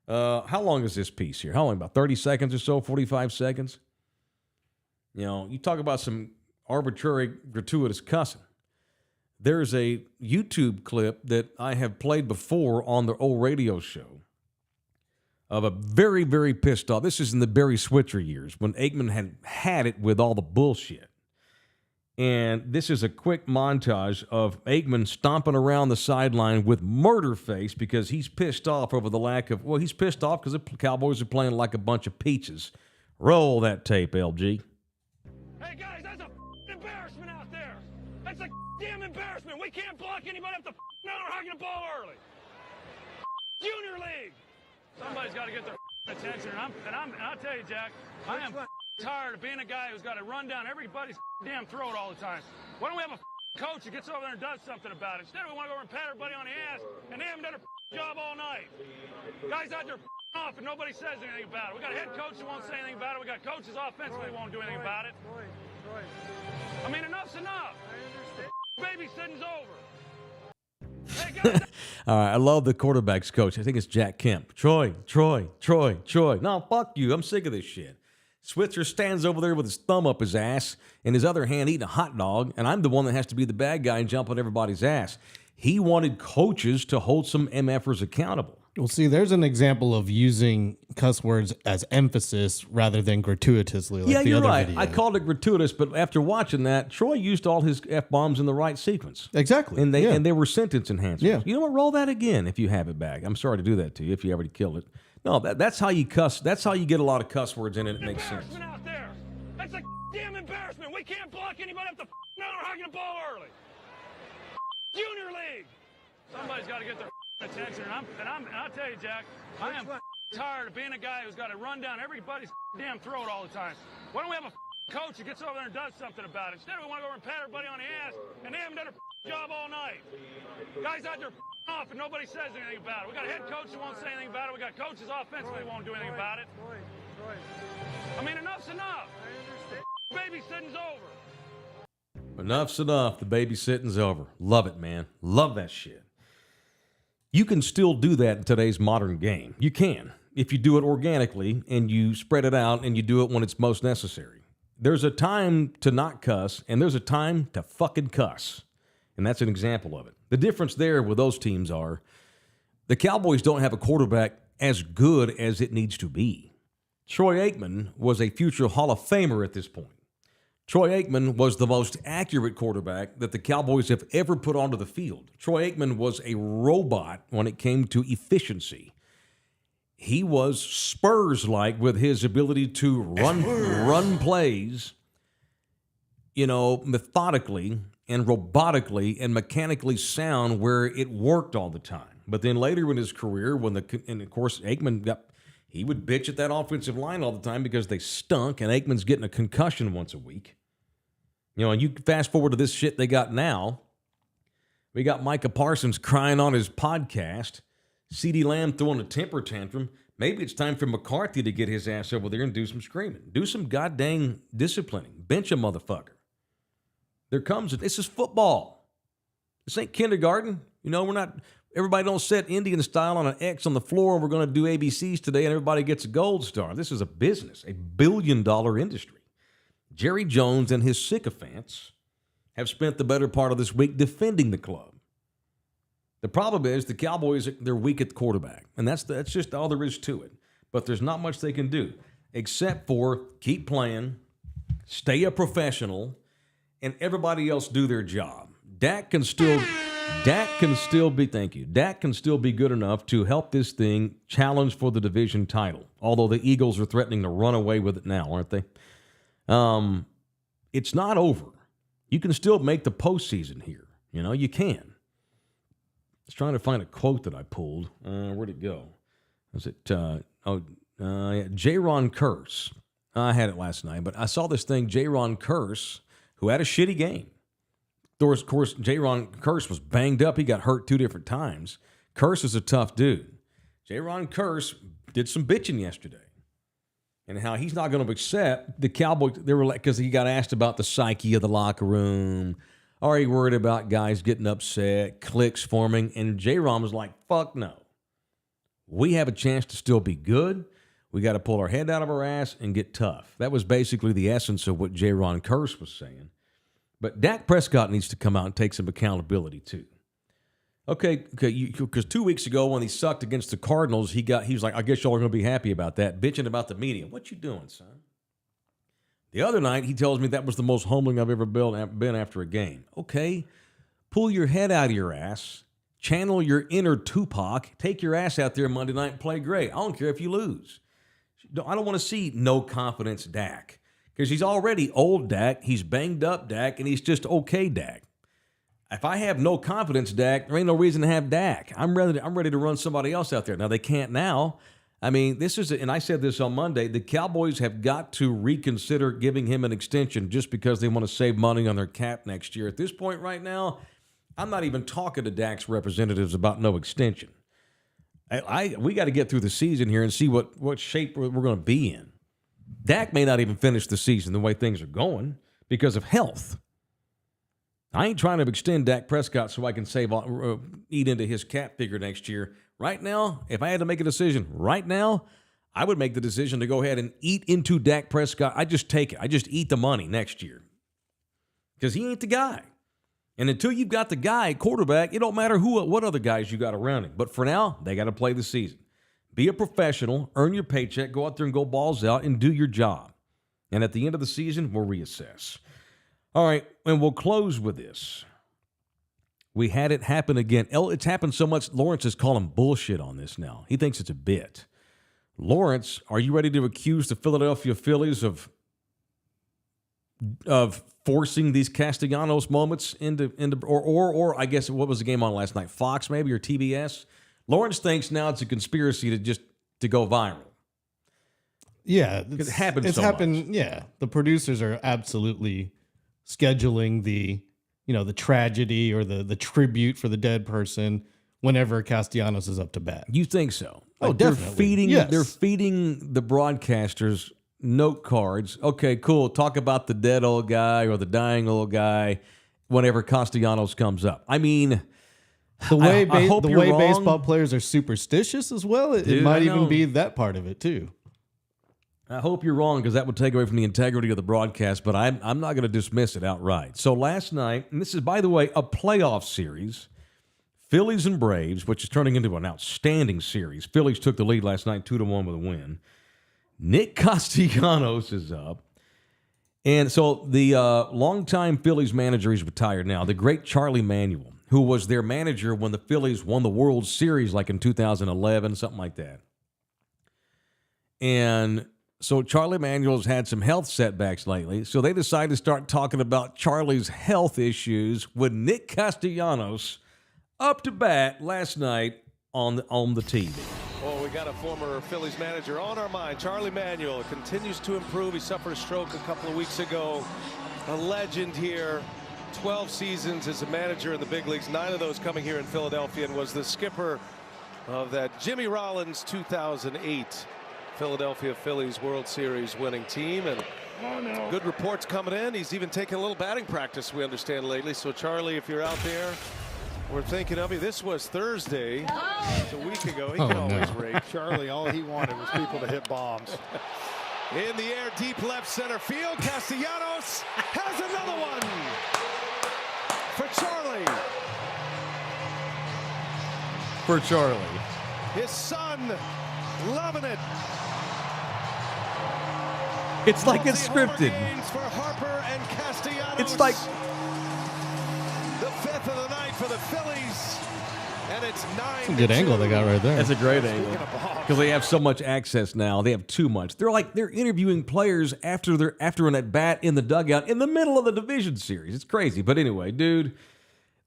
How long is this piece here? How long? About 30 seconds or so, 45 seconds? You talk about some arbitrary, gratuitous cussing. There's a YouTube clip that I have played before on the old radio show of a very, very pissed off. This is in the Barry Switzer years when Aikman had it with all the bullshit. And this is a quick montage of Aikman stomping around the sideline with murder face because he's pissed off over the lack of, he's pissed off because the Cowboys are playing like a bunch of peaches. Roll that tape, LG. Hey, guys, that's a embarrassment out there. That's a damn embarrassment. We can't block anybody up the now or hugging the ball early. Junior League. Somebody's got to get their attention. And I'll tell you, Jack, I am tired of being a guy who's got to run down everybody's damn throat all the time. Why don't we have a coach who gets over there and does something about it? Instead, we want to go over and pat everybody on the ass, and they haven't done a job all night. Guys out there off, and nobody says anything about it. We got a head coach who won't say anything about it. We got coaches offensively who won't do anything about it. I mean, enough's enough. The babysitting's over. All right, I love the quarterback's coach. I think it's Jack Kemp. Troy. No, fuck you. I'm sick of this shit. Switzer stands over there with his thumb up his ass and his other hand eating a hot dog, and I'm the one that has to be the bad guy and jump on everybody's ass. He wanted coaches to hold some MFers accountable. Well, see, there's an example of using cuss words as emphasis rather than gratuitously. Like you're right. Video. I called it gratuitous, but after watching that, Troy used all his F-bombs in the right sequence. Exactly. And they were sentence enhancers. Yeah. You know what? Roll that again if you have it back. I'm sorry to do that to you if you already killed it. No, that's how you cuss. That's how you get a lot of cuss words in it. It makes sense. Out there. That's a damn embarrassment. We can't block anybody up the down or hogging the ball early. Junior League. Somebody's got to get their attention, and I'll tell you, Jack, I am tired of being a guy who's got to run down everybody's damn throat all the time. Why don't we have a coach who gets over there and does something about it? Instead, we want to go over and pat everybody on the ass, and they haven't done a job all night. Guys out there off, and nobody says anything about it. We got a head coach who won't say anything about it. We got coaches offensively who won't do anything about it. I mean, enough's enough. Babysitting's over. Enough's enough. The babysitting's over. Love it, man. Love that shit. You can still do that in today's modern game. You can, if you do it organically and you spread it out and you do it when it's most necessary. There's a time to not cuss, and there's a time to fucking cuss. And that's an example of it. The difference there with those teams are the Cowboys don't have a quarterback as good as it needs to be. Troy Aikman was a future Hall of Famer at this point. Troy Aikman was the most accurate quarterback that the Cowboys have ever put onto the field. Troy Aikman was a robot when it came to efficiency. He was Spurs-like with his ability to run plays, methodically and robotically and mechanically sound where it worked all the time. But then later in his career, and of course Aikman he would bitch at that offensive line all the time because they stunk, and Aikman's getting a concussion once a week. And you fast forward to this shit they got now. We got Micah Parsons crying on his podcast, CeeDee Lamb throwing a temper tantrum. Maybe it's time for McCarthy to get his ass over there and do some screaming. Do some goddamn disciplining. Bench a motherfucker. This is football. This ain't kindergarten. We're not, everybody don't set Indian style on an X on the floor and we're going to do ABCs today and everybody gets a gold star. This is a business, a billion-dollar industry. Jerry Jones and his sycophants have spent the better part of this week defending the club. The problem is the Cowboys, they're weak at the quarterback, and that's just all there is to it. But there's not much they can do except for keep playing, stay a professional, and everybody else do their job. Dak can still be good enough to help this thing challenge for the division title, although the Eagles are threatening to run away with it now, aren't they? It's not over. You can still make the postseason here. You can. I was trying to find a quote that I pulled. Where'd it go? Was it, J-Ron Curse. I had it last night, but I saw this thing, J-Ron Curse, who had a shitty game. Of course, J-Ron Curse was banged up. He got hurt 2 different times. Curse is a tough dude. J-Ron Curse did some bitching yesterday. And how he's not going to accept the Cowboys. They were like, because he got asked about the psyche of the locker room. Are you worried about guys getting upset, cliques forming? And J-Ron was like, fuck no. We have a chance to still be good. We got to pull our head out of our ass and get tough. That was basically the essence of what J-Ron Curse was saying. But Dak Prescott needs to come out and take some accountability too. Okay, because 2 weeks ago when he sucked against the Cardinals, he was like, I guess y'all are going to be happy about that, bitching about the media. What you doing, son? The other night, he tells me that was the most humbling I've ever been after a game. Okay, pull your head out of your ass, channel your inner Tupac, take your ass out there Monday night and play great. I don't care if you lose. I don't want to see no confidence Dak, because he's already old Dak, he's banged up Dak, and he's just okay Dak. If I have no confidence, Dak, there ain't no reason to have Dak. I'm ready to run somebody else out there. Now, they can't now. I mean, and I said this on Monday, the Cowboys have got to reconsider giving him an extension just because they want to save money on their cap next year. At this point right now, I'm not even talking to Dak's representatives about no extension. We got to get through the season here and see what shape we're going to be in. Dak may not even finish the season the way things are going because of health. I ain't trying to extend Dak Prescott so I can eat into his cap figure next year. Right now, if I had to make a decision right now, I would make the decision to go ahead and eat into Dak Prescott. I just take it. I just eat the money next year because he ain't the guy. And until you've got the guy at quarterback, it don't matter what other guys you got around him. But for now, they got to play the season. Be a professional, earn your paycheck, go out there and go balls out and do your job. And at the end of the season, we'll reassess. All right, and we'll close with this. We had it happen again. It's happened so much, Lawrence is calling bullshit on this now. He thinks it's a bit. Lawrence, are you ready to accuse the Philadelphia Phillies of forcing these Castellanos moments into or I guess what was the game on last night? Fox maybe or TBS? Lawrence thinks now it's a conspiracy to go viral. Yeah, it happens. It's happened. Much. Yeah, the producers are absolutely scheduling the tragedy or the tribute for the dead person whenever Castellanos is up to bat. You think so? Oh, definitely. They're feeding the broadcasters note cards. Okay, cool. Talk about the dead old guy or the dying old guy whenever Castellanos comes up. I mean, the way baseball players are superstitious as well, it might even be that part of it too. I hope you're wrong because that would take away from the integrity of the broadcast, but I'm not going to dismiss it outright. So last night, and this is, by the way, a playoff series, Phillies and Braves, which is turning into an outstanding series. Phillies took the lead last night 2-1 with a win. Nick Castellanos is up. And so the longtime Phillies manager, he's retired now, the great Charlie Manuel, who was their manager when the Phillies won the World Series like in 2011, something like that. And so Charlie Manuel's had some health setbacks lately, so they decided to start talking about Charlie's health issues with Nick Castellanos up to bat last night on the TV. Well, we got a former Phillies manager on our mind. Charlie Manuel continues to improve. He suffered a stroke a couple of weeks ago. A legend here. 12 seasons as a manager in the big leagues, 9 of those coming here in Philadelphia, and was the skipper of that Jimmy Rollins 2008 Philadelphia Phillies World Series winning team. And good reports coming in. He's even taken a little batting practice, we understand, lately. So Charlie, if you're out there, we're thinking of you. This was Thursday. It's a week ago. He can always rake. Charlie, all he wanted was people to hit bombs. In the air, deep left center field. Castellanos has another one for Charlie. For Charlie. His son loving it. It's like it's scripted. For Harper and Castellanos. It's like the 5th of the night for the Phillies. And it's 9. That's a good angle they got right there. That's a great angle. Because they have so much access now. They have too much. They're interviewing players after an at bat in the dugout in the middle of the division series. It's crazy. But anyway, dude,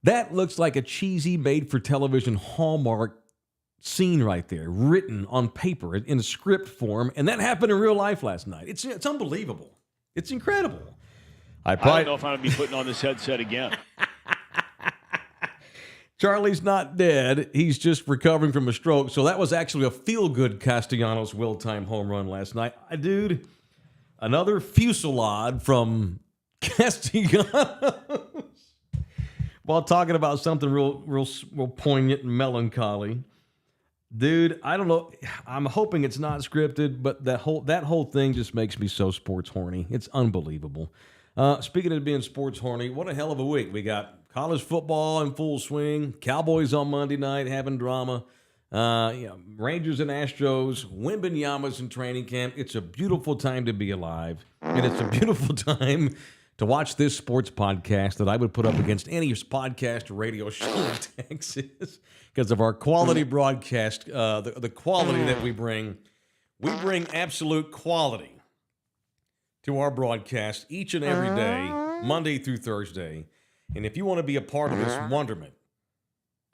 that looks like a cheesy made-for-television Hallmark scene right there, written on paper in a script form, and that happened in real life last night. It's unbelievable. It's incredible. I don't know if I'm going to be putting on this headset again. Charlie's not dead. He's just recovering from a stroke. So that was actually a feel-good Castellanos will-time home run last night. Dude, another fusillade from Castellanos. While talking about something real poignant and melancholy. Dude, I don't know. I'm hoping it's not scripted, but that whole thing just makes me so sports horny. It's unbelievable. Speaking of being sports horny, what a hell of a week. We got college football in full swing. Cowboys on Monday night having drama. Rangers and Astros. Wembanyama's in training camp. It's a beautiful time to be alive, and it's a beautiful time to watch this sports podcast that I would put up against any podcast or radio show in Texas because of our quality broadcast, the quality that we bring. We bring absolute quality to our broadcast each and every day, Monday through Thursday. And if you want to be a part of this wonderment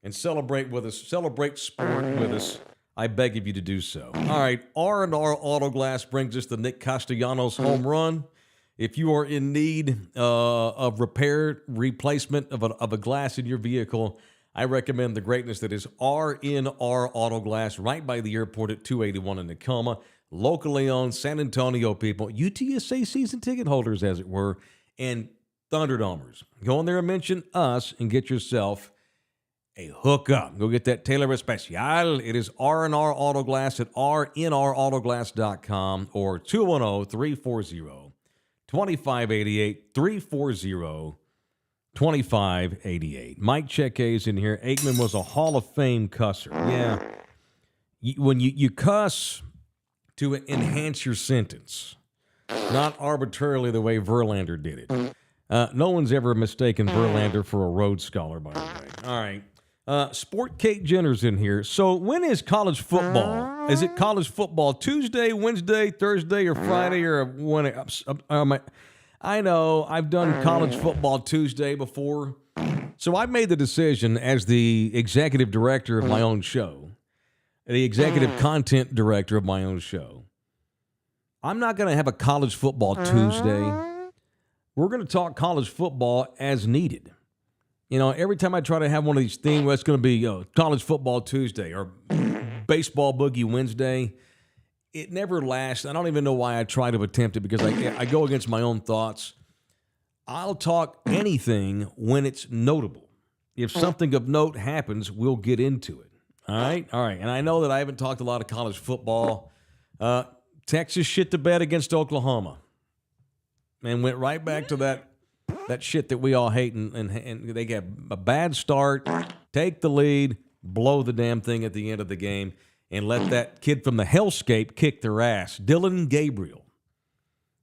and celebrate with us, celebrate sport with us, I beg of you to do so. All right, R&R Auto Glass brings us the Nick Castellanos home run. If you are in need of repair, replacement of a glass in your vehicle, I recommend the greatness that is R&R Auto Glass right by the airport at 281 in Tacoma. Locally owned San Antonio people, UTSA season ticket holders, as it were. And Thunderdomers. Go in there and mention us and get yourself a hookup. Go get that Taylor Especial. It is R&R Autoglass at rnrautoglass.com or 210-340-2588, 340-2588. Mike Cheque's in here. Aikman was a Hall of Fame cusser. Yeah. When you cuss to enhance your sentence, not arbitrarily the way Verlander did it. No one's ever mistaken Verlander for a Rhodes Scholar, by the way. All right. Sport Kate Jenner's in here. So when is college football? Is it college football Tuesday, Wednesday, Thursday, or Friday, or when? I know I've done college football Tuesday before. So I made the decision as the executive director of my own show, the executive content director of my own show. I'm not going to have a college football Tuesday. We're going to talk college football as needed. You know, every time I try to have one of these things where it's going to be college football Tuesday or baseball boogie Wednesday, it never lasts. I don't even know why I try to attempt it because I go against my own thoughts. I'll talk anything when it's notable. If something of note happens, we'll get into it. All right? All right. And I know that I haven't talked a lot of college football. Texas shit the bed against Oklahoma and went right back to that shit that we all hate, and they get a bad start, take the lead, blow the damn thing at the end of the game, and let that kid from the hellscape kick their ass. Dylan Gabriel,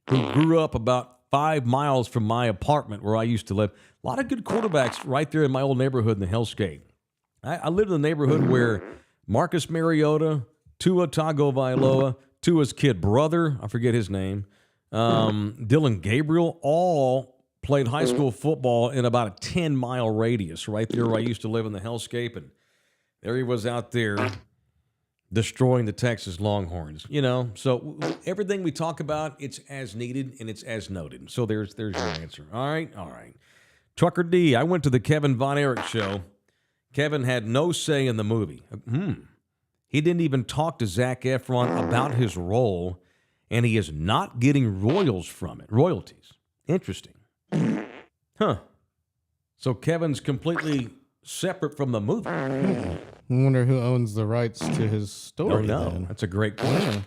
who grew up about 5 miles from my apartment where I used to live. A lot of good quarterbacks right there in my old neighborhood in the hellscape. I lived in a neighborhood where Marcus Mariota, Tua Tagovailoa, Tua's kid brother, I forget his name, Dylan Gabriel, all played high school football in about a 10-mile radius right there where I used to live in the hellscape. And there he was out there destroying the Texas Longhorns. You know, so everything we talk about, it's as needed and it's as noted. So there's your answer. All right. Trucker D, I went to the Kevin Von Erich show. Kevin had no say in the movie. He didn't even talk to Zac Efron about his role, and he is not getting royalties. Interesting. Huh. So Kevin's completely separate from the movie. I wonder who owns the rights to his story. Don't know. Then. That's a great question.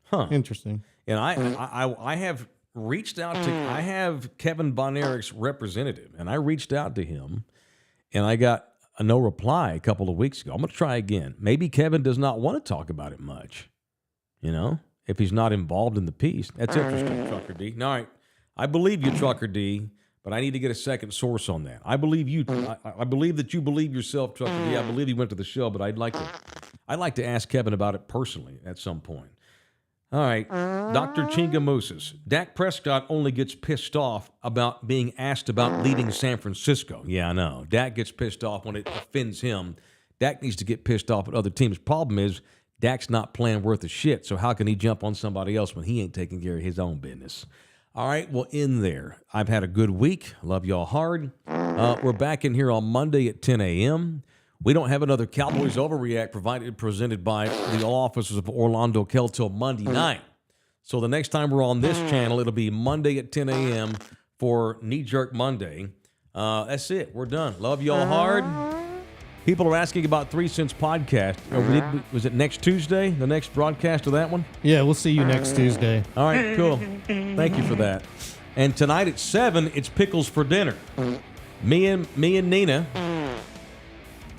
Huh. Interesting. And I have reached out to, I have Kevin Von Erich's representative, and I reached out to him, and I got a no reply a couple of weeks ago. I'm going to try again. Maybe Kevin does not want to talk about it much, you know, if he's not involved in the piece. That's interesting, Trucker D. All right. I believe you, Trucker D, but I need to get a second source on that. I believe you. I believe that you believe yourself, Trucker D. I believe you went to the show, but I'd like to ask Kevin about it personally at some point. All right, Dr. Chingamooses. Dak Prescott only gets pissed off about being asked about leaving San Francisco. Yeah, I know. Dak gets pissed off when it offends him. Dak needs to get pissed off at other teams. Problem is, Dak's not playing worth a shit, so how can he jump on somebody else when he ain't taking care of his own business? All right, well, in there. I've had a good week. Love y'all hard. We're back in here on Monday at 10 a.m. We don't have another Cowboys Overreact presented by the law offices of Orlando Kell till Monday night. So the next time we're on this channel, it'll be Monday at 10 a.m. for Knee Jerk Monday. That's it. We're done. Love y'all hard. People are asking about 3 Cents Podcast. Was it next Tuesday, the next broadcast of that one? Yeah, we'll see you next Tuesday. All right, cool. Thank you for that. And tonight at 7, it's Pickles for Dinner. Me and Nina,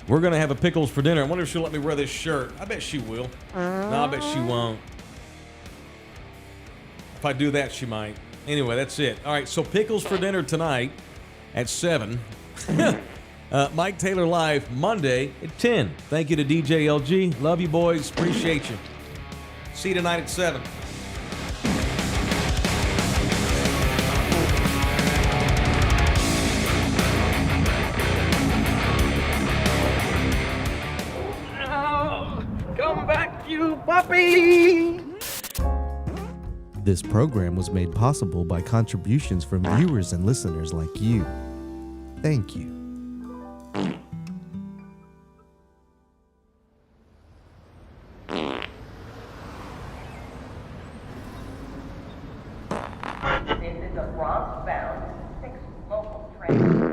we're going to have a Pickles for dinner. I wonder if she'll let me wear this shirt. I bet she will. No, I bet she won't. If I do that, she might. Anyway, that's it. All right, so Pickles for dinner tonight at 7. Mike Taylor Live Monday at 10. Thank you to DJ LG. Love you, boys. Appreciate you. See you tonight at 7. Come back, you puppy! This program was made possible by contributions from viewers and listeners like you. Thank you. This is a Bronx-bound 6 right.